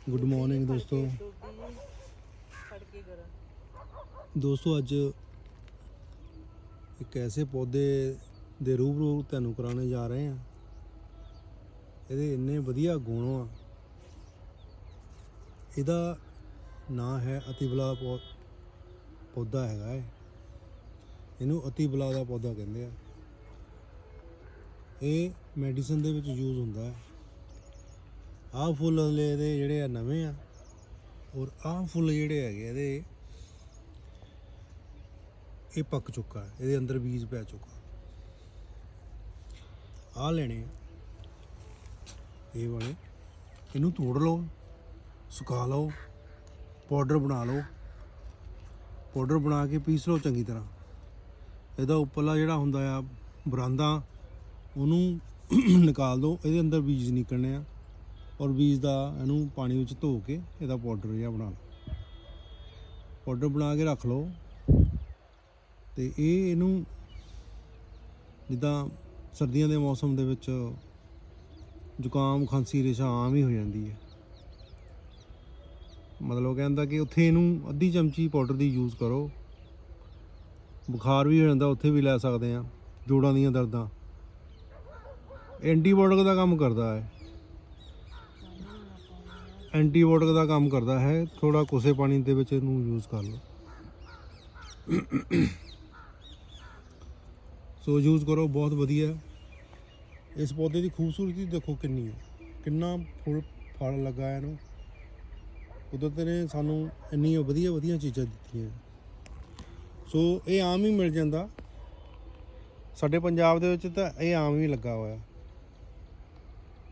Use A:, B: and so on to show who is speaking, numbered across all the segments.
A: Good morning दोस्तों। अज एक ऐसे पौधे दे रूबरू तुहानूं कराने जा रहे हैं। ये इन्ने वधिया गुण आ। इहदा नाम है अतिबला पौधा हैगा। इनू अतिबला का पौधा कहते हैं। ये मैडिसन दे विच यूज़ होंदा है। आह फुੱਲ हले ਇਹਦੇ ਜਿਹੜੇ ਆ ਨਵੇਂ ਆ ਔਰ ਆਹ ਫੁੱਲ ਜਿਹੜੇ ਹੈਗੇ ਇਹਦੇ ਇਹ ਪੱਕ ਚੁੱਕਾ ਹੈ। ਇਹਦੇ ਅੰਦਰ ਬੀਜ ਪੈ ਚੁੱਕਾ। ਆਹ ਲੈਣੇ ਇਹ ਵਾਲੇ, ਇਹਨੂੰ ਤੋੜ ਲਓ, ਸੁਕਾ ਲਓ, ਪਾਊਡਰ ਬਣਾ ਲਓ। ਪਾਊਡਰ ਬਣਾ ਕੇ ਪੀਸ ਲਓ ਚੰਗੀ ਤਰ੍ਹਾਂ। ਇਹਦਾ ਉੱਪਰਲਾ ਜਿਹੜਾ ਹੁੰਦਾ ਆ ਬਰਾਂਦਾ ਉਹਨੂੰ ਨਿਕਾਲ ਦਿਓ। ਇਹਦੇ ਅੰਦਰ ਬੀਜ ਨਿਕਲਣੇ ਆ और बीज का इनू पानी में धो के इसका पाउडर जहा बना लो। पाउडर बना के रख लो। तो इनू जिदा सर्दियों के मौसम के विच जुकाम खांसी रेशा आम ही हो जाती है। मतलब कहता कि उत्थे इनू अद्धी चमची पाउडर की यूज़ करो। बुखार भी हो जाता, उत्थे भी लै सकते हैं। जोड़ों दी दर्दां एंटीबायोटिक का काम करता है। एंटीबायोटिक का काम करता है। थोड़ा कोसे पानी के विच इनू यूज़ कर लो। सो यूज़ करो, बहुत वधिया। इस पौधे की खूबसूरती देखो किन्नी है, किन्ना फुल फल लगा है। कुदरत ने सानू इन्नी वधिया वधिया चीज़ां दित्तियां। सो ये आम ही मिल जाता साडे पंजाब दे विच, तां ये आम ही लगा होया।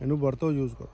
A: इनू वरतो यूज़ करो।